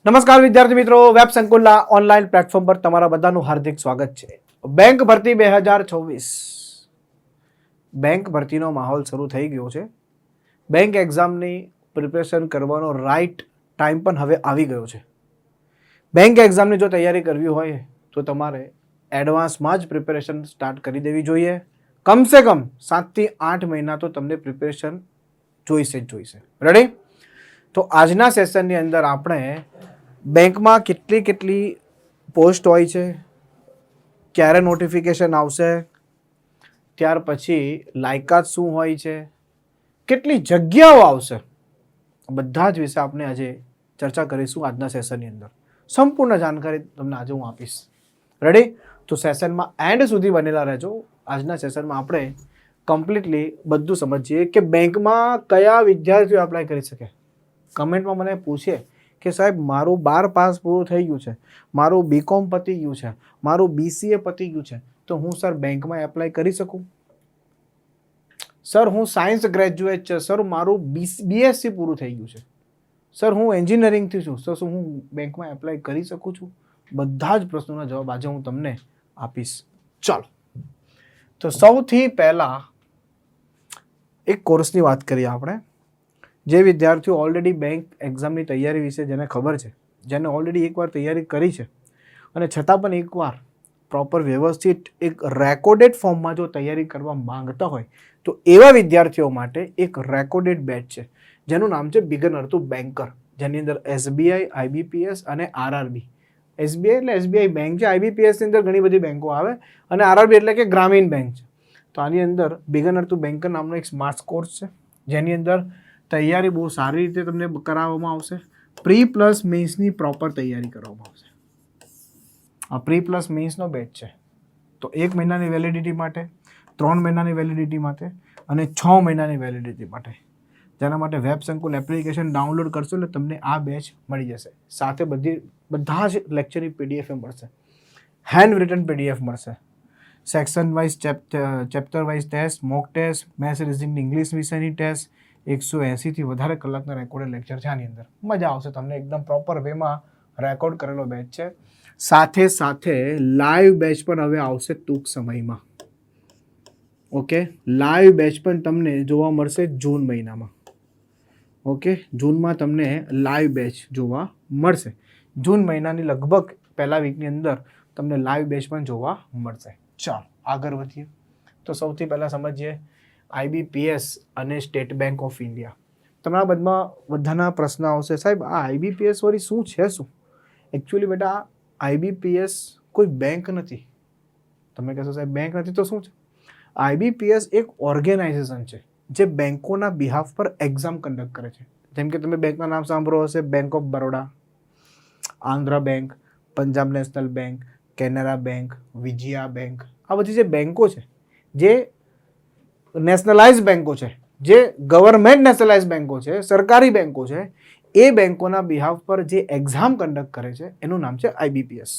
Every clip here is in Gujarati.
નમસ્કાર વિદ્યાર્થી મિત્રો, વેબ સંકુલના ઓનલાઈન પ્લેટફોર્મ પર તમારા બધાનું હાર્દિક સ્વાગત છે. બેંક ભરતી 2024 બેંક ભરતીનો માહોલ શરૂ થઈ ગયો છે. બેંક એક્ઝામની પ્રિપેરેશન કરવાનો રાઈટ ટાઈમ પણ હવે આવી ગયો છે. બેંક એક્ઝામની જો તૈયારી કરવી હોય તો તમારે એડવાન્સમાં જ પ્રિપેરેશન સ્ટાર્ટ કરી દેવી જોઈએ. કમસે કમ 7 થી 8 મહિના તો તમને પ્રિપેરેશન જોઈશે જ જોઈશે. રેડી? તો આજના સેશનની અંદર આપણે બેંકમાં કેટલી પોસ્ટ હોય છે, ક્યારે નોટિફિકેશન આવશે, ત્યાર પછી લાયકાત શું હોય છે, કેટલી જગ્યાઓ આવશે, બધા જ વિશે આપણે આજે ચર્ચા કરીશું આજના સેશનની અંદર. સંપૂર્ણ જાણકારી તમને આજે હું આપીશ. રેડી? તો સેશનમાં એન્ડ સુધી બનેલા રહેજો. આજના સેશનમાં આપણે કમ્પ્લીટલી બધું સમજીએ કે બેંકમાં કયા વિદ્યાર્થીઓ એપ્લાય કરી શકે. કમેન્ટમાં મને પૂછે કે સાહેબ મારું 12 પાસ પૂરું થઈ ગયું છે, મારું બીકોમ પતી ગયું છે, મારું BCA પતી ગયું છે, તો હું સર બેંકમાં એપ્લાય કરી શકું? સર હું સાયન્સ ગ્રેજ્યુએટ છે, સર મારું BSc પૂરું થઈ ગયું છે, સર હું એન્જિનિયરિંગથી છું, સર શું હું બેંકમાં એપ્લાય કરી શકું છું? બધા જ પ્રશ્નોના જવાબ આજે હું તમને આપીશ. ચાલો, તો સૌથી પહેલાં એક કોર્સની વાત કરીએ આપણે. જે વિદ્યાર્થીઓ ઓલરેડી બેંક એક્ઝામની તૈયારી વિશે જેને ખબર છે, જેને ઓલરેડી એકવાર તૈયારી કરી છે અને છતાં પણ એકવાર પ્રોપર વ્યવસ્થિત એક રેકોર્ડેડ ફોર્મમાં જો તૈયારી કરવા માંગતા હોય તો એવા વિદ્યાર્થીઓ માટે એક રેકોર્ડેડ બેચ છે જેનું નામ છે બિગનર ટુ બેન્કર, જેની અંદર SBI, IBPS અને RRB. SBI એટલે SBI બેંક છે, IBPS ની અંદર ઘણી બધી બેંકો આવે અને RRB એટલે કે ગ્રામીણ બેંક છે. તો આની અંદર બિગનર ટુ બેન્કર નામનો એક સ્માર્ટ કોર્સ છે જેની અંદર તૈયારી બહુ સારી રીતે તમને કરાવવામાં આવશે. પ્રી પ્લસ મેન્સની પ્રોપર તૈયારી કરવામાં આવશે. આ પ્રી પ્લસ મેન્સનો બેચ છે. તો 1 મહિનાની વેલિડિટી માટે, 3 મહિનાની વેલિડિટી માટે અને 6 મહિનાની વેલિડિટી માટે, જેના માટે વેબ સંકુલ એપ્લિકેશન ડાઉનલોડ કરશો એટલે તમને આ બેચ મળી જશે. સાથે બધા જ લેક્ચરની PDF મળશે, હેન્ડ રિટન PDF મળશે, section wise chapter wise test, mock test, maths reasoning English વિષયની ટેસ્ટ, 180 થી વધારે કલાકના રેકોર્ડેડ લેક્ચર છે. આની અંદર મજા આવશે તમને, એકદમ પ્રોપર વેમાં રેકોર્ડ કરેલો બેચ છે. સાથે લાઈવ બેચ પણ હવે આવશે ટૂંક સમયમાં. ઓકે, લાઈવ બેચ પણ તમને જોવા મળશે જૂન મહિનામાં. ઓકે, જૂનમાં તમને લાઈવ બેચ જોવા મળશે. જૂન મહિનાની લગભગ પહેલા વીકની અંદર તમને લાઈવ બેચ પણ જોવા મળશે. ચાલો આગળ વધીએ. તો સૌથી પહેલાં સમજીએ IBPS અને સ્ટેટ બેંક ઓફ ઇન્ડિયા. તમારા બધાના પ્રશ્ન આવશે, સાહેબ આ IBPS વળી શું છે? શું એકચ્યુઅલી બેટા IBPS કોઈ બેંક નથી. તમે કહેશો સાહેબ બેંક નથી તો શું છે? IBPS એક ઓર્ગેનાઇઝેશન છે જે બેંકોના બિહાફ પર એક્ઝામ કન્ડક્ટ કરે છે. જેમ કે તમે બેંકના નામ સાંભળો હશે, bank of Baroda, Andhra bank, Punjab national bank, Canara bank, Vijaya bank. આ બધી જે બેંકો છે, જે નેશનલાઇઝ બેંકો છે, જે ગવર્મેન્ટ નેશનલાઇઝ બેંકો છે, સરકારી બેંકો છે, એ બેંકોના બિહાફ પર જે એક્ઝામ કન્ડક્ટ કરે છે એનું નામ છે IBPS.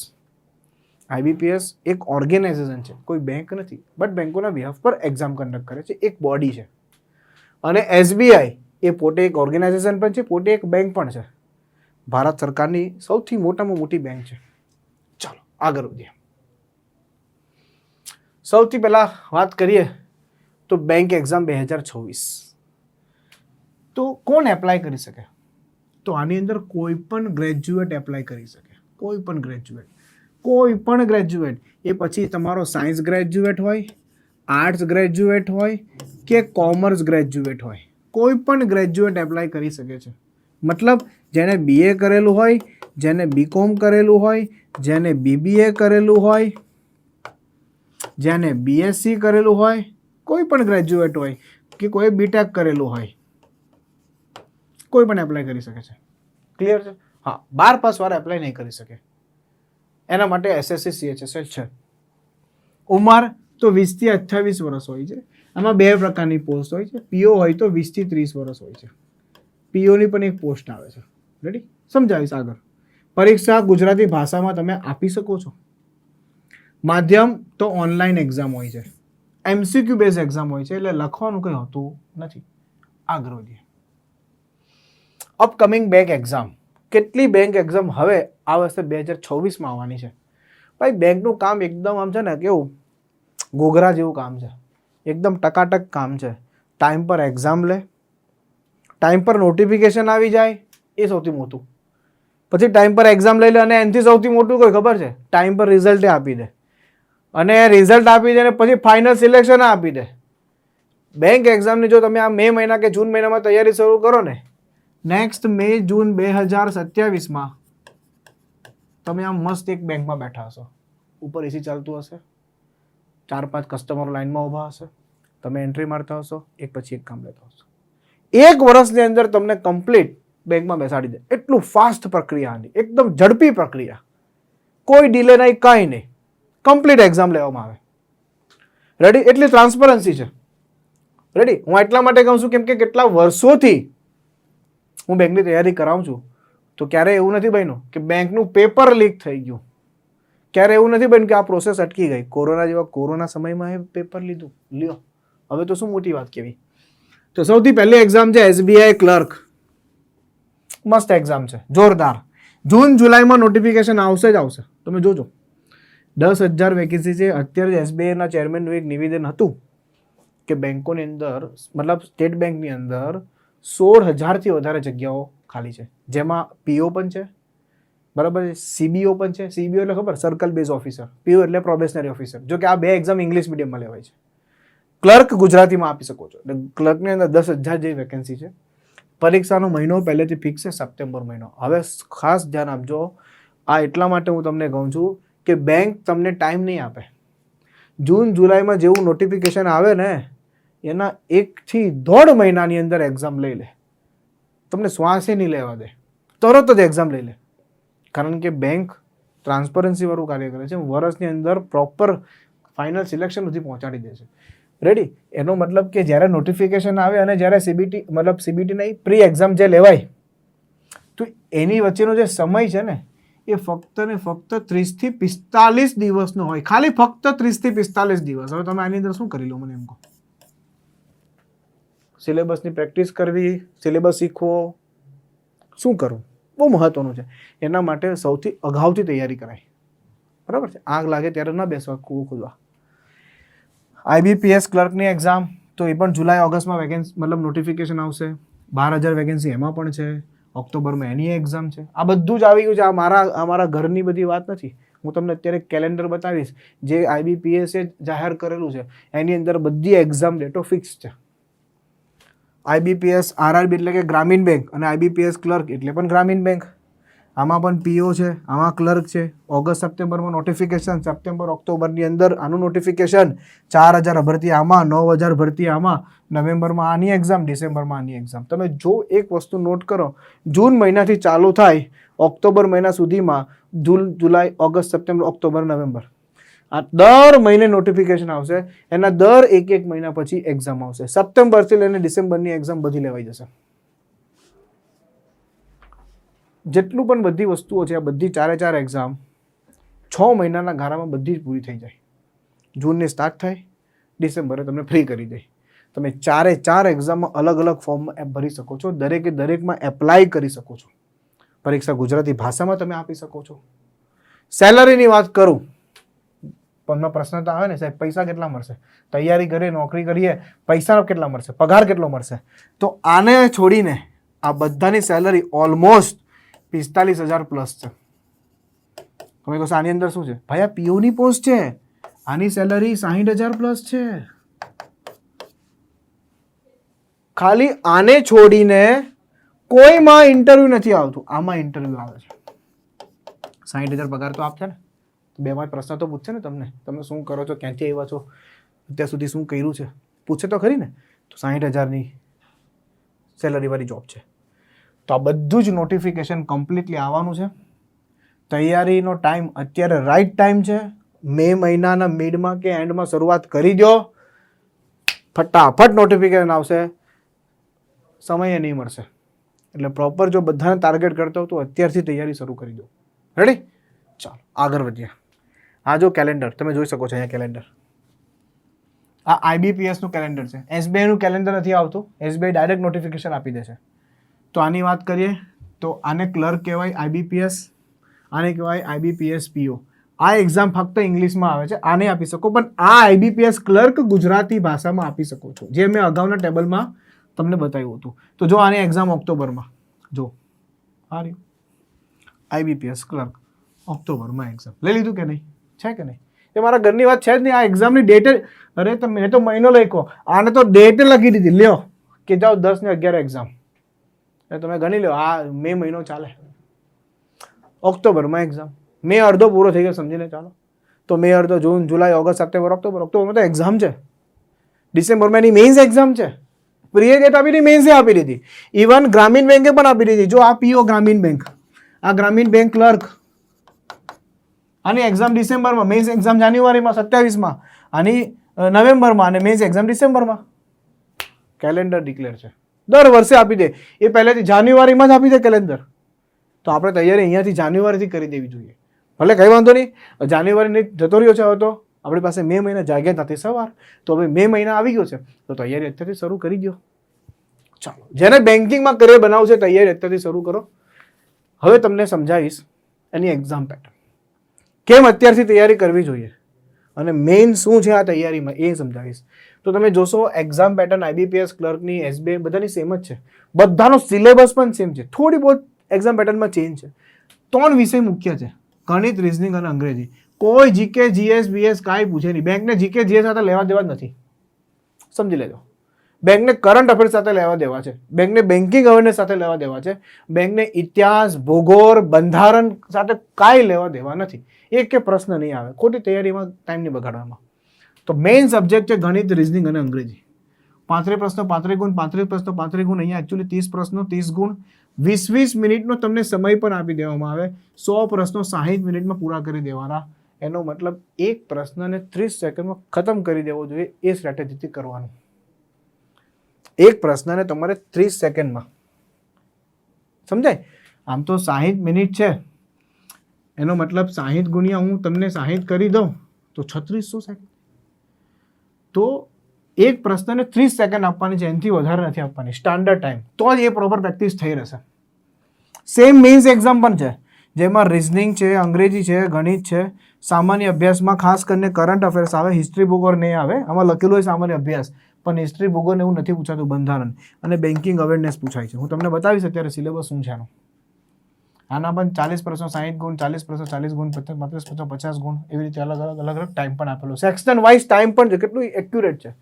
IBPS એક ઓર્ગેનાઇઝેશન છે, કોઈ બેંક નથી, બટ બેંકોના બિહાફ પર એક્ઝામ કન્ડક્ટ કરે છે, એક બોડી છે. અને SBI એ પોતે એક ઓર્ગેનાઇઝેશન પણ છે, પોતે એક બેંક પણ છે. ભારત સરકારની સૌથી મોટામાં મોટી બેંક છે. ચાલો આગળ વધીએ. સૌથી પહેલા વાત કરીએ તો બેંક એક્ઝામ 2024. તો કોણ એપ્લાય કરી શકે? તો આની અંદર કોઈ પણ ગ્રેજ્યુએટ એપ્લાય કરી શકે. કોઈ પણ ગ્રેજ્યુએટ. એ પછી તમારો સાયન્સ ગ્રેજ્યુએટ હોય, આર્ટ્સ ગ્રેજ્યુએટ હોય કે કોમર્સ ગ્રેજ્યુએટ હોય, કોઈ પણ ગ્રેજ્યુએટ એપ્લાય કરી શકે છે. મતલબ જેને BA કરેલું હોય, જેને BCom કરેલું હોય, જેને BBA કરેલું હોય, જેને BSc કરેલું હોય, કોઈ પણ ગ્રેજ્યુએટ હોય કે કોઈ BTech કરેલું હોય, કોઈ પણ એપ્લાય કરી શકે છે. ક્લિયર છે? હા, 12 પાસ વાળા એપ્લાય નહીં કરી શકે. એના માટે SSC CHSL છે. ઉંમર તો 20 થી 28 વર્ષ હોય છે. આમાં 2 પ્રકારની પોસ્ટ હોય છે. PO હોય તો 20 થી 30 વર્ષ હોય છે. PO ની પણ એક પોસ્ટ આવે છે. રેડી? સમજાવીશ આગળ. પરીક્ષા ગુજરાતી ભાષામાં તમે આપી શકો છો. માધ્યમ તો ઓનલાઈન એક્ઝામ હોય છે. MCQ બેઝ એક્ઝામ હોય છે, એટલે લખવાનું કંઈ હોતું નથી. આગળ વધીએ. અપકમિંગ બેંક એક્ઝામ કેટલી બેંક એક્ઝામ હવે આ વર્ષે 2026માં આવવાની છે. ભાઈ બેંકનું કામ એકદમ આમ છે ને કેવું ઘોઘરા જેવું કામ છે, એકદમ ટકાટક કામ છે. ટાઈમ પર એક્ઝામ લે, ટાઈમ પર નોટિફિકેશન આવી જાય, એ સૌથી મોટું. પછી ટાઈમ પર એક્ઝામ લઈ લે અને એનાથી સૌથી મોટું કોઈ ખબર છે, ટાઈમ પર રિઝલ્ટ આપી દે. અને રિઝલ્ટ આપી દે ને પછી ફાઇનલ સિલેક્શન આપી દે. બેંક એક્ઝામની જો તમે આ મે મહિના કે જૂન મહિનામાં તૈયારી શરૂ કરો ને, નેક્સ્ટ મે જૂન 2027માં તમે આમ મસ્ત એક બેંકમાં બેઠા હશો, ઉપર એસી ચાલતું હશે, 4-5 કસ્ટમરો લાઈનમાં ઊભા હશે, તમે એન્ટ્રી મારતા હશો, એક પછી એક કામ લેતા હશો. 1 વર્ષની અંદર તમને કમ્પ્લીટ બેંકમાં બેસાડી દે. એટલું ફાસ્ટ પ્રક્રિયાની, એકદમ ઝડપી પ્રક્રિયા, કોઈ ડિલે નહીં, કાંઈ નહીં, કમ્પ્લીટ એક્ઝામ લેવામાં આવે. રેડી? એટલી ટ્રાન્સપરન્સી છે. રેડી? હું એટલા માટે કહું છું કેમ કે કેટલા વર્ષોથી હું બેંકની તૈયારી કરાવું છું, તો ક્યારેય એવું નથી બન્યું કે બેંકનું પેપર લીક થઈ ગયું, ક્યારે એવું નથી બન્યું કે આ પ્રોસેસ અટકી ગઈ. કોરોના સમયમાં એ પેપર લીધું, લ્યો હવે તો શું મોટી વાત કેવી. તો સૌથી પહેલી એક્ઝામ છે SBI ક્લર્ક. મસ્ત એક્ઝામ છે, જોરદાર. જૂન જુલાઈમાં નોટિફિકેશન આવશે જ આવશે, તમે જોજો. 10,000 વેકેન્સી છે. અત્યારે SBIના ચેરમેનનું એક નિવેદન હતું કે બેંકોની અંદર, મતલબ સ્ટેટ બેંકની અંદર 16,000થી વધારે જગ્યાઓ ખાલી છે, જેમાં PO પણ છે, બરાબર છે, CBO પણ છે. CBO એટલે ખબર, સર્કલ બેઝ ઓફિસર. PO એટલે પ્રોબેશનરી ઓફિસર. જો કે આ 2 એક્ઝામ ઇંગ્લિશ મીડિયમમાં લેવાય છે. ક્લર્ક ગુજરાતીમાં આપી શકો છો. એટલે ક્લર્કની અંદર 10,000 જેવી વેકેન્સી છે. પરીક્ષાનો મહિનો પહેલેથી ફિક્સ છે, સપ્ટેમ્બર મહિનો. હવે ખાસ ધ્યાન આપજો, આ એટલા માટે હું તમને કહું છું કે બેંક તમને ટાઈમ નહીં આપે. જૂન જુલાઈમાં જેવું નોટિફિકેશન આવે ને, એના 1 થી 1.5 મહિનાની અંદર એક્ઝામ લઈ લે. તમને શ્વાસે નહીં લેવા દે, તરત જ એક્ઝામ લઈ લે. કારણ કે બેંક ટ્રાન્સપરન્સી વાળું કાર્ય કરે છે. વર્ષની અંદર પ્રોપર ફાઇનલ સિલેક્શન સુધી પહોંચાડી દે છે. રેડી? એનો મતલબ કે જ્યારે નોટિફિકેશન આવે અને જ્યારે CBT નહીં, પ્રી એક્ઝામ જે લેવાય, તો એની વચ્ચેનો જે સમય છે ને, એ ફક્ત ને ફક્ત 30 થી 45 દિવસનો હોય. ખાલી ફક્ત 30 થી 45 દિવસ. હવે તમે આની અંદર શું કરી લો મને એમ કહો? સિલેબસની પ્રેક્ટિસ કરવી, સિલેબસ શીખવો, શું કરવું? બહુ મહત્વનું છે. એના માટે સૌથી અગાઉથી તૈયારી કરાય. બરાબર છે? આગ લાગે ત્યારે ન બેસવા, કૂવો ખોદવા. IBPS ક્લર્કની એક્ઝામ તો એ પણ જુલાઈ ઓગસ્ટમાં વેકેન્સી, મતલબ નોટિફિકેશન આવશે. 12,000 વેકેન્સી એમાં પણ છે. ઓક્ટોબરમાં એની એક્ઝામ છે. આ બધું જ આવી ગયું છે. આ મારા ઘરની બધી વાત નથી. હું તમને અત્યારે કેલેન્ડર બતાવીશ જે IBPS એ જાહેર કરેલું છે. એની અંદર બધી એક્ઝામ ડેટો ફિક્સ છે. IBPS RRB એટલે કે ગ્રામીણ બેંક, અને IBPS ક્લર્ક એટલે પણ ગ્રામીણ બેંક. આમાં પણ PO છે, આમાં ક્લર્ક છે. ઓગસ્ટ સપ્ટેમ્બરમાં નોટિફિકેશન, સપ્ટેમ્બર ઓક્ટોબરની અંદર આનું નોટિફિકેશન. 4,000 ભરતી આમાં, 9,000 ભરતી આમાં, નવેમ્બરમાં આની એક્ઝામ, ડિસેમ્બરમાં આની એક્ઝામ. તમે જો એક વસ્તુ નોટ કરો, જૂન મહિનાથી ચાલુ થાય ઓક્ટોબર મહિના સુધીમાં, June July August September October November, આ દર મહિને નોટિફિકેશન આવશે. એના દર એક મહિના પછી એક્ઝામ આવશે. સપ્ટેમ્બરથી લઈને ડિસેમ્બરની એક્ઝામ બધી લેવાઈ જશે. જેટલું પણ બધી વસ્તુઓ છે, આ બધી 4 એક્ઝામ 6 મહિનાના ગાળામાં બધી જ પૂરી થઈ જાય. જૂનની સ્ટાર્ટ થાય, ડિસેમ્બરે તમને ફ્રી કરી દે. તમે 4 એક્ઝામમાં અલગ અલગ ફોર્મમાં ભરી શકો છો. દરેકમાં એપ્લાય કરી શકો છો. પરીક્ષા ગુજરાતી ભાષામાં તમે આપી શકો છો. સેલરીની વાત કરું, પણ પ્રશ્ન તો આવે ને સાહેબ, પૈસા કેટલા મળશે? તૈયારી કરીએ, નોકરી કરીએ, પૈસા કેટલા મળશે? પગાર કેટલો મળશે? તો આને છોડીને આ બધાની સેલરી ઓલમોસ્ટ 45,000 પ્લસ છે. તમે કહો આની અંદર શું છે? ભાઈ આ POની પોસ્ટ છે, આની સેલરી 60,000 પ્લસ છે. ખાલી આને છોડીને કોઈમાં ઇન્ટરવ્યુ નથી આવતું. આમાં ઇન્ટરવ્યુ આવે છે. 60,000 પગાર તો આપશે ને? 2 પ્રશ્ન તો પૂછશે ને તમને. તમે શું કરો છો, ક્યાંથી આવ્યા છો, અત્યાર સુધી શું કર્યું છે, પૂછે તો ખરી ને. તો 60,000ની સેલરીવાળી જોબ છે. તો આ બધું જ નોટિફિકેશન કમ્પ્લીટલી આવવાનું છે. તૈયારીનો ટાઈમ અત્યારે રાઈટ ટાઈમ છે. મે મહિનાના મિડમાં કે એન્ડમાં શરૂઆત કરી દો, ફટાફટ નોટિફિકેશન આવશે. સમય નહીં મળશે. એટલે પ્રોપર જો બધાને ટાર્ગેટ કરતો હો તો અત્યારથી તૈયારી શરૂ કરી દો. રેડી? ચાલો આગળ વધીએ. આ જો કેલેન્ડર તમે જોઈ શકો છો, અહીંયા કેલેન્ડર. આ IBPSનું કેલેન્ડર છે. SBIનું કેલેન્ડર નથી આવતું. SBI ડાયરેક્ટ નોટિફિકેશન આપી દે છે. તો આની વાત કરીએ તો આને ક્લર્ક કહેવાય IBPS, આને કહેવાય IBPS PO. આ એક્ઝામ ફક્ત ઇંગ્લિશમાં આવે છે, આ નહીં આપી શકો, પણ આ IBPS ક્લર્ક ગુજરાતી ભાષામાં આપી શકો છો, જે મેં અગાઉના ટેબલમાં તમને બતાવ્યું હતું. તો જો આની એક્ઝામ ઓક્ટોબરમાં, જો આ રહ્યું IBPS ક્લર્ક ઓક્ટોબરમાં એક્ઝામ લઈ લીધું કે નહીં, છે કે નહીં? એ મારા ઘરની વાત છે જ નહીં. આ એક્ઝામની ડેટ, અરે તો મેં તો મહિનો લખ્યો, આને તો ડેટ લખી દીધી, લ્યો કે જાઓ 10 ને 11 એક્ઝામ, તમે ગણી લો. આ મે મહિનો ચાલે, ઓક્ટોબરમાં એક્ઝામ, મે અડધો પૂરો થઈ ગયો સમજીને ચાલો. તો મે અડધો, જૂન, જુલાઈ, ઓગસ્ટ, સપ્ટેમ્બર, ઓક્ટોબર, ઓક્ટોબરમાં તો એક્ઝામ છે. ડિસેમ્બરમાં એની મેઇન્સ એક્ઝામ છે. પ્રિય ડેટ આપી દીધી, મેઇન્સે આપી દીધી. ઇવન ગ્રામીણ બેંકે પણ આપી દીધી. જો આ PO ગ્રામીણ બેંક, આ ગ્રામીણ બેંક ક્લર્ક, આની એક્ઝામ ડિસેમ્બરમાં, મેઇન્સ એક્ઝામ જાન્યુઆરીમાં 27માં, આની નવેમ્બરમાં અને મેઇન્સ એક્ઝામ ડિસેમ્બરમાં. કેલેન્ડર ડિક્લેર છે, દર વર્ષે આપી દે. એ પહેલેથી જાન્યુઆરીમાં જ આપી દે કેલેન્ડર. તો આપણે તૈયારી અહીંયાથી જાન્યુઆરીથી કરી દેવી જોઈએ. ભલે કંઈ વાંધો નહીં, જાન્યુઆરી જતો રહ્યો છે, હવે તો આપણી પાસે મે મહિના જાગ્યા નથી સવાર, તો હવે મે મહિના આવી ગયો છે, તો તૈયારી અત્યારથી શરૂ કરી દો. ચાલો, જેને બેન્કિંગમાં કરિયર બનાવવું છે તૈયારી અત્યારથી શરૂ કરો. હવે તમને સમજાવીશ એની એક્ઝામ પેટર્ન, કેમ અત્યારથી તૈયારી કરવી જોઈએ અને મેઇન શું છે આ તૈયારીમાં એ સમજાવીશ. તો તમે જોશો એક્ઝામ પેટર્ન IBPS ક્લર્કની, SBI બધાની સેમ જ છે, બધાનો સિલેબસ પણ સેમ છે. થોડી બહુ એક્ઝામ પેટર્નમાં ચેન્જ છે. 3 વિષય મુખ્ય છે, ગણિત, રિઝનિંગ અને અંગ્રેજી. કોઈ GK, GS, BS કાંઈ પૂછે નહીં. બેંકને GK, GS સાથે લેવા દેવા જ નથી, સમજી લેજો. બેંકને કરંટ અફેર્સ સાથે લેવા દેવા છે, બેંકને બેન્કિંગ અવેરનેસ સાથે લેવા દેવા છે, બેંકને ઇતિહાસ, ભૂગોળ, બંધારણ સાથે કાંઈ લેવા દેવા નથી. એક કે પ્રશ્ન નહીં આવે, ખોટી તૈયારીમાં ટાઈમ નહીં બગાડવામાં. તો મેઇન સબ્જેક્ટ છે ગણિત, રિઝનિંગ અને અંગ્રેજી. 35 પ્રશ્નો 35 ગુણ, 35 પ્રશ્નો 35 ગુણ. અહીંયા એકચ્યુઅલી 30 પ્રશ્નો 30 ગુણ, 20 મિનિટનો તમને સમય પણ આપી દેવામાં આવે. 100 પ્રશ્નો 60 મિનિટમાં પૂરા કરી દેવાના. એનો મતલબ એક પ્રશ્નને 30 સેકન્ડમાં ખતમ કરી દેવો જોઈએ, એ સ્ટ્રેટેજીથી કરવાનું. એક પ્રશ્નને તમારે 30 સેકન્ડમાં, સમજાય? આમ તો 60 મિનિટ છે, એનો મતલબ 60 ગુણ્યા હું તમને 60 કરી દઉં તો 3600 સેકન્ડ. તો એક પ્રશ્નને 30 સેકન્ડ આપવાની છે, એનાથી વધારે નથી આપવાની, સ્ટાન્ડર્ડ ટાઈમ. તો જ એ પ્રોપર પ્રેક્ટિસ થઈ રહેશે. સેમ મેઇન્સ એક્ઝામ પણ છે, જેમાં રિઝનિંગ છે, અંગ્રેજી છે, ગણિત છે. સામાન્ય અભ્યાસમાં ખાસ કરીને કરંટ અફેર્સ આવે, હિસ્ટ્રી ભૂગોળ નહીં આવે. આમાં લખેલું હોય સામાન્ય અભ્યાસ, પણ હિસ્ટ્રી ભૂગોળ એવું નથી પૂછાતું, બંધારણ અને બેન્કિંગ અવેરનેસ પૂછાય છે. હું તમને બતાવીશ અત્યારે સિલેબસ શું છે આનો. આના પણ 40 પ્રશ્નો 60 ગુણ, 40 પ્રશ્નો 40 ગુણ, 35 પ્રશ્નો 50 ગુણ, એવી રીતે અલગ અલગ ટાઈમ પણ આપેલો. સેક્શન વાઇઝ ટાઈમ પણ છે, કેટલું એક્યુરેટ છે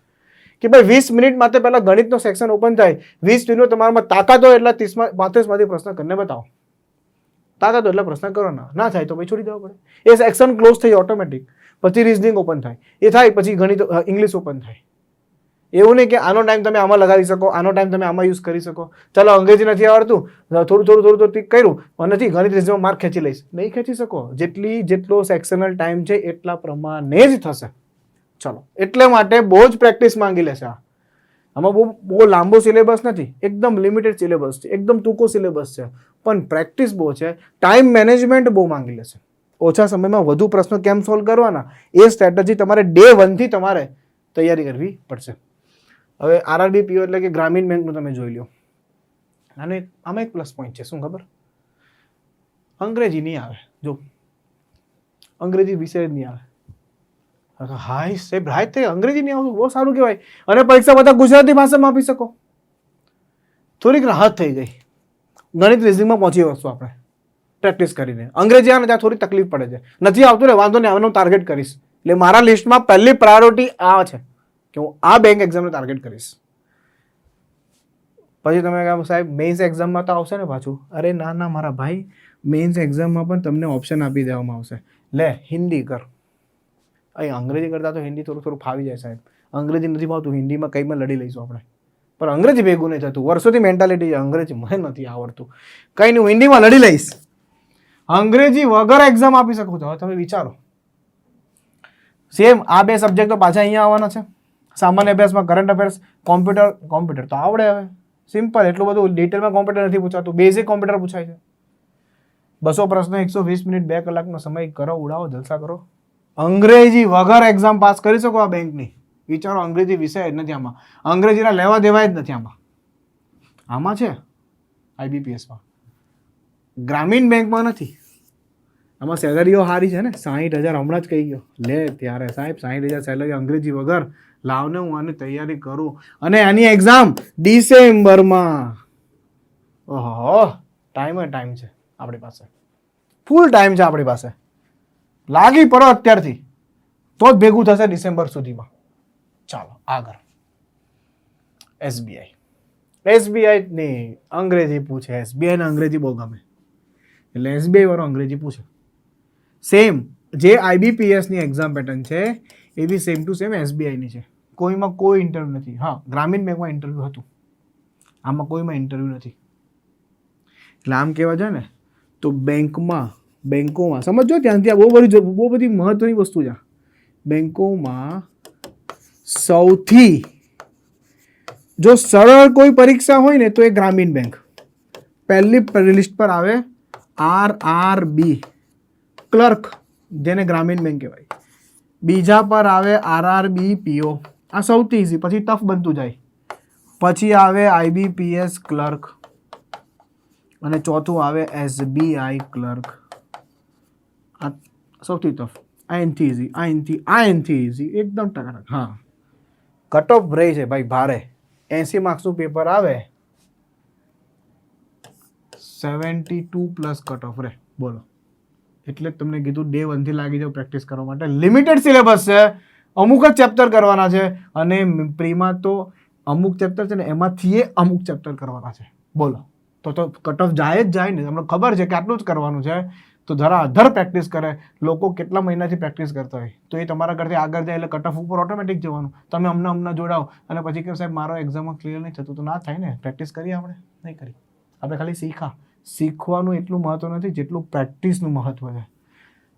કે ભાઈ 20 મિનિટ માટે પહેલા ગણિતનો સેક્શન ઓપન થાય, 20 મિનિટમાં તમારામાં તાકાત હોય એટલા 35 માંથી પ્રશ્ન કરીને બતાવો. તાકાત હોય એટલા પ્રશ્ન કરો, ના થાય તો પછી છોડી દેવા પડે. એ સેક્શન ક્લોઝ થઈ ઓટોમેટિક. પછી રિઝનિંગ ઓપન થાય, એ થાય પછી ગણિત ઇંગ્લિશ ઓપન થાય. એવું નહીં કે આનો ટાઈમ તમે આમાં લગાવી શકો, આનો ટાઈમ તમે આમાં યુઝ કરી શકો. ચાલો અંગ્રેજી નથી આવડતું, થોડું ટીક કર્યું, નથી ગણિત રિઝનિંગમાં માર્ક ખેંચી લઈશ, નહીં ખેંચી શકો. જેટલો સેક્શનલ ટાઈમ છે એટલા પ્રમાણે જ થશે. ચલો, એટલે માટે બહુ જ પ્રેક્ટિસ માંગી લેશે. આમાં બહુ લાંબો સિલેબસ નથી, એકદમ લિમિટેડ સિલેબસ છે, એકદમ ટૂંકો સિલેબસ છે, પણ પ્રેક્ટિસ બહુ છે. ટાઈમ મેનેજમેન્ટ બહુ માંગી લેશે. ઓછા સમયમાં વધુ પ્રશ્નો કેમ સોલ્વ કરવાના, એ સ્ટ્રેટેજી તમારે ડે 1 થી તમારે તૈયારી કરવી પડશે. હવે RRB PO એટલે કે ગ્રામીણ બેંકનું તમે જોઈ લો. અને આમાં એક પ્લસ પોઈન્ટ છે, શું ખબર? અંગ્રેજી નહીં આવે. જો અંગ્રેજી વિષય જ નહીં આવે. હાય સાહેબ, રાઈટ થઈ, અંગ્રેજી નહીં આવતું, બહુ સારું કહેવાય. અને પરીક્ષા બધા ગુજરાતી ભાષામાં આપી શકો, થોડીક રાહત થઈ ગઈ. ગણિત રિઝનિંગમાં પહોંચી વસ્તુ આપણે પ્રેક્ટિસ કરીને. અંગ્રેજી આવે ને ત્યાં થોડી તકલીફ પડે છે, નથી આવતું ને વાંધો નહીં, આનું ટાર્ગેટ કરીશ. એટલે મારા લિસ્ટમાં પહેલી પ્રાયોરિટી આ છે કે હું આ બેંક એક્ઝામને ટાર્ગેટ કરીશ. પછી તમે કહો સાહેબ મેઇન્સ એક્ઝામમાં તો આવશે ને પાછું. અરે ના ના મારા ભાઈ, મેઇન્સ એક્ઝામમાં પણ તમને ઓપ્શન આપી દેવામાં આવશે. લે હિન્દી કર, અહીં અંગ્રેજી કરતાં તો હિન્દી થોડું ફાવી જાય સાહેબ. અંગ્રેજી નથી ફાવતું, હિન્દીમાં કંઈમાં લડી લઈશું આપણે, પણ અંગ્રેજી ભેગું નહીં થતું. વર્ષોથી મેન્ટાલિટી છે અંગ્રેજી મને નથી આવડતું, કંઈ નહીં હું હિન્દીમાં લડી લઈશ. અંગ્રેજી વગર એક્ઝામ આપી શકું તો હવે તમે વિચારો. સેમ આ 2 સબ્જેક્ટ તો પાછા અહીંયા આવવાના છે. સામાન્ય અભ્યાસમાં કરંટ અફેર્સ, કોમ્પ્યુટર તો આવડે. હવે સિમ્પલ, એટલું બધું ડિટેલમાં કોમ્પ્યુટર નથી પૂછાતું, બેઝિક કોમ્પ્યુટર પૂછાય છે. 200 પ્રશ્નો, 120 મિનિટ, 2 કલાકનો સમય, કરો ઉડાવો, જલસા કરો. અંગ્રેજી વગર એક્ઝામ પાસ કરી શકો આ બેંકની. વિચારો, અંગ્રેજી વિષય જ નથી આમાં, અંગ્રેજીના લેવા દેવાય જ નથી આમાં. આમાં છે IBPSમાં, ગ્રામીણ બેંકમાં નથી. આમાં સેલરીઓ સારી છે ને, 60,000 હમણાં જ કહી ગયો. લે ત્યારે સાહેબ 60,000 સેલરી અંગ્રેજી વગર લાવને, હું આની તૈયારી કરું. અને આની એક્ઝામ ડિસેમ્બરમાં. ઓહો, ટાઈમ છે આપણી પાસે, ફૂલ ટાઈમ છે આપણી પાસે. લાગી પડો અત્યારથી તો જ ભેગું થશે ડિસેમ્બર સુધીમાં. ચાલો આગળ. એસબીઆઈ ની અંગ્રેજી પૂછે. એસબીઆઈ ને અંગ્રેજી બહુ ગમે એટલે એસબીઆઈ વાળો અંગ્રેજી પૂછે. સેમ જે આઈબીપીએસ ની એક્ઝામ પેટર્ન છે એવી સેમ ટુ સેમ એસબીઆઈ ની છે. કોઈમાં કોઈ ઇન્ટરવ્યુ નથી. હા, ગ્રામીણ બેંકમાં ઇન્ટરવ્યુ હતું, આમાં કોઈમાં ઇન્ટરવ્યુ નથી. એટલે આમ કહેવા જાય ને તો બેંકોમાં સમજો, ત્યાંથી આ બહુ બધી મહત્વની વસ્તુ છે. બેંકોમાં સૌથી જો સરળ કોઈ પરીક્ષા હોય ને તો એ ગ્રામીણ બેંક. પહેલી લિસ્ટ પર આવે આરઆરબી ક્લર્ક, જેને ગ્રામીણ બેંક કહેવાય. બીજા પર આવે આરઆરબી પીઓ, આ સૌથી ઇઝી. પછી ટફ બનતું જાય. પછી આવે આઈબીપીએસ ક્લર્ક અને ચોથું આવે એસબીઆઈ ક્લર્ક. આ સૌથી ટફ. આ એનથી ઇઝી એકદમ ટકાટક. હા, કટ ઓફ રહે છે ભાઈ ભારે. 80 માર્ક્સનું પેપર આવે, 72 પ્લસ કટ ઓફ રહે. બોલો, એટલે જ તમને કીધું ડે 1 થી લાગી જાવ પ્રેક્ટિસ કરવા માટે. લિમિટેડ સિલેબસ છે, અમુક જ ચેપ્ટર કરવાના છે. અને પ્રીમાં તો અમુક ચેપ્ટર છે ને, એમાંથી અમુક ચેપ્ટર કરવાના છે. બોલો, તો કટ ઓફ જાય જ જાય ને. તમને ખબર છે કે આટલું જ કરવાનું છે, તો જરા અધર પ્રેક્ટિસ કરે. લોકો કેટલા મહિનાથી પ્રેક્ટિસ કરતા હોય તો એ તમારા કરતી આગળ જાય એટલે કટ ઓફ ઉપર ઓટોમેટિક જવાનું. તમે હમણાં જોડાઓ અને પછી કે સાહેબ મારો એક્ઝામમાં ક્લિયર નહીં થતું, તો ના થાય ને. પ્રેક્ટિસ કરીએ આપણે? નહીં કરી. આપણે ખાલી શીખવાનું એટલું મહત્વ નથી જેટલું પ્રેક્ટિસનું મહત્વ છે.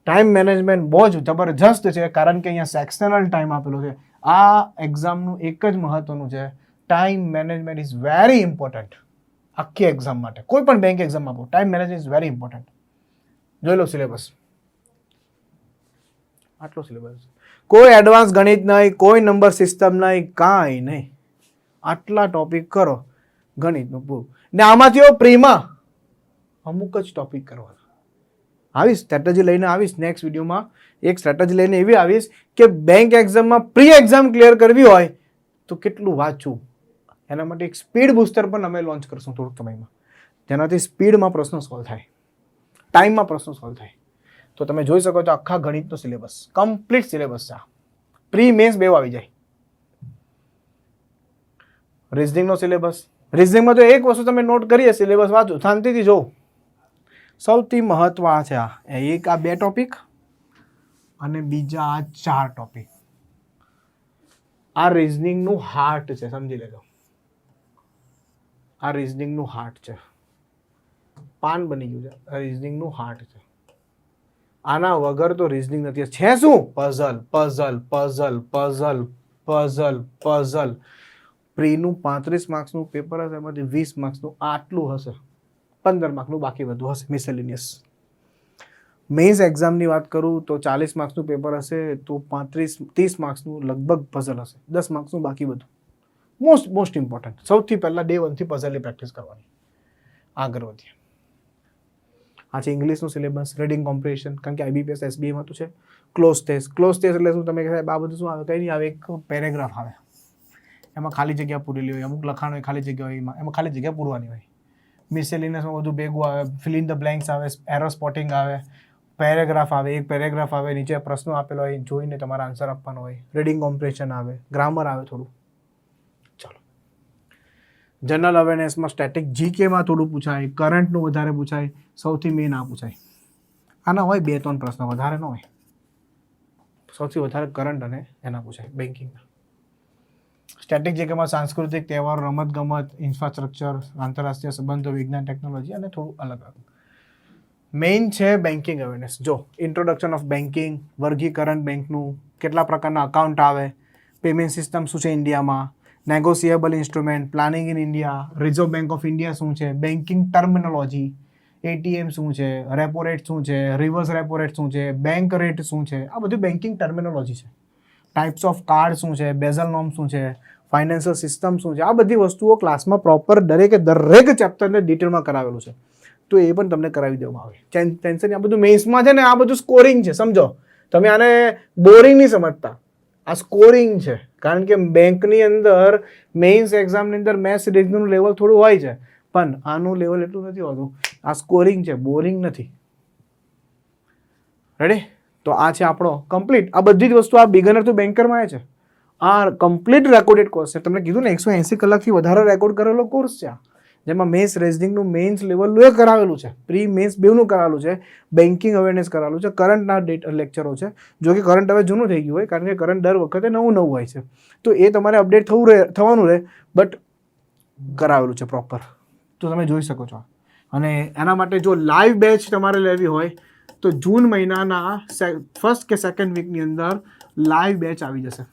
ટાઈમ મેનેજમેન્ટ બહુ જ જબરજસ્ત છે, કારણ કે અહીંયા સેક્શનલ ટાઈમ આપેલો છે. આ એક્ઝામનું એક જ મહત્વનું છે, time management is very important. આખી એક્ઝામ માટે, કોઈ પણ બેંક એક્ઝામ આપો, time management is very important. જોઈ લો સિલેબસ, આટલો સિલેબસ. કોઈ એડવાન્સ ગણિત નહીં, કોઈ નંબર સિસ્ટમ નહીં, કાંઈ નહીં. આટલા ટોપિક કરો ગણિતનું પૂરું. ને આમાંથી પ્રીમાં અમુક જ ટોપિક કરવાના. આવીશ સ્ટ્રેટેજી લઈને આવીશ નેક્સ્ટ વિડીયોમાં. એક સ્ટ્રેટેજી લઈને એવી આવીશ કે બેંક એક્ઝામમાં પ્રી એક્ઝામ ક્લિયર કરવી હોય તો કેટલું વાંચવું, એના માટે એક સ્પીડ બુસ્ટર પણ અમે લોન્ચ કરશું થોડુંક સમયમાં, જેનાથી સ્પીડમાં પ્રશ્નો સોલ્વ થાય, ટાઈમમાં પ્રશ્નો સોલ્વ થાય. તો તમે જોઈ શકો છો આખા ગણિતનો સિલેબસ, કમ્પ્લીટ સિલેબસ છે. પ્રી મેન્સ બે આવી જાય. રિઝનિંગનો સિલેબસ, રિઝનિંગમાં તો એક વસ્તુ તમે નોટ કરીએ, સિલેબસ વાંચો, શાંતિથી જોવો. સૌથી મહત્વ આ છે, એક આ 2 ટોપિક અને બીજા આ 4 ટોપિક. આ રિઝનિંગનું હાર્ટ છે, સમજી લેજો. આ રિઝનિંગનું હાર્ટ છે, પાન બની ગયું છે. આ રિઝનિંગનું હાર્ટ છે. આના વગર તો રિઝનિંગ નથી. છે શું? Puzzle puzzle puzzle puzzle puzzle puzzle. પ્રીનું 35 માર્ક્સનું પેપર હશે, એમાંથી 20 માર્ક્સનું આટલું હશે, 15 માર્ક્સનું બાકી બધું હશે મિસેલિનિયસ. મેઇન્સ એક્ઝામની વાત કરું તો 40 માર્ક્સનું પેપર હશે, તો 30 માર્ક્સનું લગભગ પઝલ હશે, 10 માર્ક્સનું બાકી બધું. Most important. સૌથી પહેલાં ડે 1 થી પઝલની પ્રેક્ટિસ કરવાની. આગળ વધીએ. આ છે ઇંગ્લિશનું સિલેબસ, રીડિંગ કોમ્પ્રિહેન્શન, કારણ કે આઈબીપીએસ એસબીઆઈમાં તો છે. ક્લોઝ ટેસ્ટ એટલે શું? તમે સાહેબ આ બધું શું આવે? કંઈ નહીં આવે, એક પેરેગ્રાફ આવે, એમાં ખાલી જગ્યા પૂરેલી હોય, અમુક લખાણ હોય, ખાલી જગ્યા હોય, એમાં ખાલી જગ્યા પૂરવાની હોય. મિસેલિનિયસમાં બધું ભેગું આવે, ફિલ ઇન ધ બ્લેન્ક્સ આવે, એરર સ્પોટિંગ આવે, પેરેગ્રાફ આવે, એક પેરેગ્રાફ આવે, નીચે પ્રશ્નો આપેલો હોય, જોઈને તમારે આન્સર આપવાનો હોય, રીડિંગ કોમ્પ્રિહેન્શન આવે, ગ્રામર આવે થોડું. ચાલો, જનરલ અવેરનેસમાં સ્ટેટિક જીકેમાં થોડું પૂછાય, કરંટનું વધારે પૂછાય, સૌથી મેઇન આ પૂછાય. આના હોય 2-3 પ્રશ્ન, વધારે ન હોય. સૌથી વધારે કરંટ અને એના પૂછાય બેન્કિંગના. સ્ટેટિક જીકેમાં સાંસ્કૃતિક, તહેવાર, રમતગમત, ઇન્ફ્રાસ્ટ્રક્ચર, આંતરરાષ્ટ્રીય સંબંધો, વિજ્ઞાન, ટેકનોલોજી અને થોડું અલગ અલગ. મેઇન છે બેન્કિંગ અવેરનેસ. જો ઇન્ટ્રોડક્શન ઓફ બેન્કિંગ, વર્ગીકરણ બેંકનું, કેટલા પ્રકારના અકાઉન્ટ આવે, પેમેન્ટ સિસ્ટમ શું છે ઇન્ડિયામાં, negotiable instrument, planning in India, reserve bank of India શું છે, બેન્કિંગ ટર્મિનોલોજી, એટીએમ શું છે, રેપો રેટ શું છે, રિવર્સ રેપો રેટ શું છે, બેંક રેટ શું છે, આ બધું બેન્કિંગ ટર્મિનોલોજી છે. ટાઈપ્સ ઓફ કાર્ડ શું છે, બેઝલ નોર્મ શું છે, ફાઇનાન્શિયલ સિસ્ટમ શું છે, આ બધી વસ્તુઓ ક્લાસમાં પ્રોપર દરેક ચેપ્ટરને ડિટેલમાં કરાવેલું છે. તો એ પણ તમને કરાવી દેવામાં આવે. ટેન્શન આ બધું મેઇન્સમાં છે ને, આ બધું સ્કોરિંગ છે, સમજો. તમે આને બોરિંગ નહીં સમજતા, આ સ્કોરિંગ છે. કારણ કે બેંકની અંદર મેઇન્સ એક્ઝામની અંદર મેથ્સ રીઝનિંગનું લેવલ થોડું હોય છે, પણ આનું લેવલ એટલું નથી હોતું. આ સ્કોરિંગ છે, બોરિંગ નથી. રેડી? તો આ છે આપણો કમ્પ્લીટ. આ બધી જ વસ્તુ આ બિગનર ટુ બેન્કરમાં આવે છે. આ કમ્પ્લીટ રેકોર્ડેડ કોર્સ છે. તમને કીધું ને 180 કલાકથી વધારે રેકોર્ડ કરેલો કોર્સ છે. જેમાં મેથ્સ રીઝનિંગનું મેઇન્સ લેવલનું એ કરાવેલું છે, પ્રી મેન્સ બેવનું કરાવેલું છે, બેન્કિંગ અવેરનેસ કરાવેલું છે, કરંટના લેક્ચરો છે. જો કે કરંટ હવે જૂનું થઈ ગયું હોય, કારણ કે કરંટ દર વખતે નવું હોય છે, તો એ તમારે અપડેટ થવાનું રહે, બટ કરાવેલું છે પ્રોપર. તો તમે જોઈ શકો છો. અને એના માટે જો લાઈવ બેચ તમારે લેવી હોય તો જૂન મહિનાના ફર્સ્ટ કે સેકન્ડ વીકની અંદર લાઈવ બેચ આવી જશે,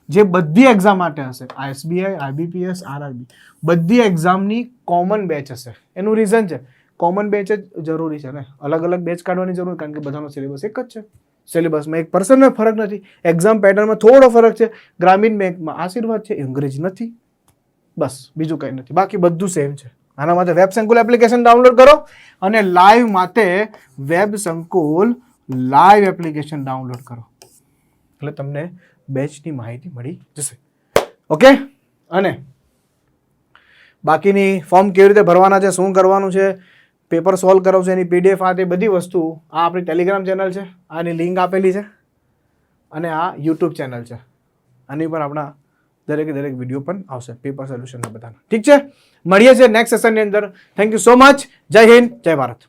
જે બધી એક્ઝામ માટે હશે. SBI, IBPS, RRB બધી એક્ઝામની કોમન બેચ હશે. એનું રીઝન છે, કોમન બેચ જ જરૂરી છે ને, અલગ અલગ બેચ કાઢવાની જરૂર, કારણ કે બધાનો સિલેબસ એક જ છે. સિલેબસમાં 1% ફરક નથી, એક્ઝામ પેટર્નમાં થોડો ફરક છે. ગ્રામીણ બેંકમાં આશીર્વાદ છે, અંગ્રેજી નથી, બસ બીજું કંઈ નથી, બાકી બધું સેમ છે. આના માટે વેબ સંકુલ એપ્લિકેશન ડાઉનલોડ કરો અને લાઈવ માટે વેબ સંકુલ લાઈવ એપ્લિકેશન ડાઉનલોડ કરો, એટલે તમને બેચની માહિતી મળી જશે. ઓકે? અને બાકીની ફોર્મ કેવી રીતે ભરવાના છે, શું કરવાનું છે, પેપર સોલ્વ કરાવશે, એની PDF આ તે બધી વસ્તુ આ આપણી ટેલિગ્રામ ચેનલ છે, આની લિંક આપેલી છે, અને આ યુટ્યુબ ચેનલ છે. આની પર આપણા દરેક વિડીયો પણ આવશે, પેપર સોલ્યુશનના બધાના. ઠીક છે? મળીએ છીએ નેક્સ્ટ સેશનની અંદર. Thank you so much. જય હિન્દ, જય ભારત.